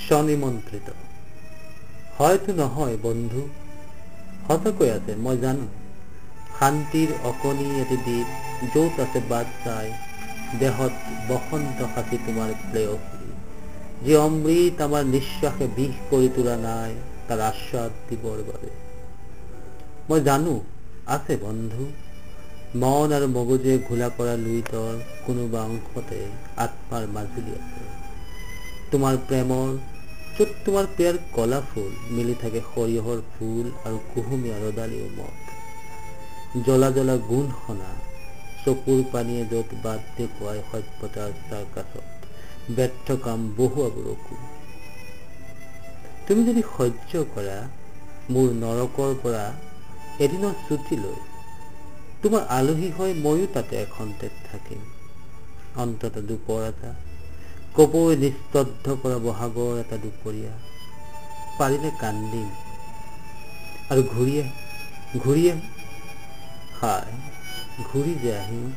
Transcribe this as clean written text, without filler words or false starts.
স্বনিমন্ত্ৰিত। হয়তো নহয় বন্ধু, সঁচাকৈ আছে। মই জানো শান্তিৰ অকণি এটি দ্বীপ, য'ত আছে বাট চাই দেহত বসন্ত সাঁচি তোমাৰ প্ৰেয়সী, যি অমৃত আমাৰ নিশ্বাসে বিষ কৰি তোলা নাই তাৰ আস্বাদ দিবৰ বাবে। মই জানো আছে বন্ধু, মন আৰু মগজুৱে ঘোলা কৰা লুইতৰ কোনোবা অংশতে আত্মাৰ মাজুলী আছে তোমাৰ প্ৰেমৰ, য'ত তোমাৰ প্ৰিয়াৰ কলা ফুল মিলি থাকে সৰিয়হৰ ফুল আৰু কুহুমীয়া ৰদালি উমত। জ্বলা জ্বলা গুণ সনা চকুৰ পানীয়ে য'ত বাট দেখুৱাই সভ্যতাৰ চাৰ্কাছত ব্যৰ্থ কাম বহুৱাব ৰখো। তুমি যদি সহ্য কৰা মোৰ নৰকৰ পৰা এদিনৰ ছুটি লৈ, তোমাৰ আলহী হৈ ময়ো তাতে এখন্তেক থাকিম। অন্তত দুপৰ এটা কপৈ নিস্তব্ধ কৰা বহাগৰ এটা দুপৰীয়া পাৰিলে কান্দিম আৰু ঘূৰি হায় ঘূৰি যে আহিম।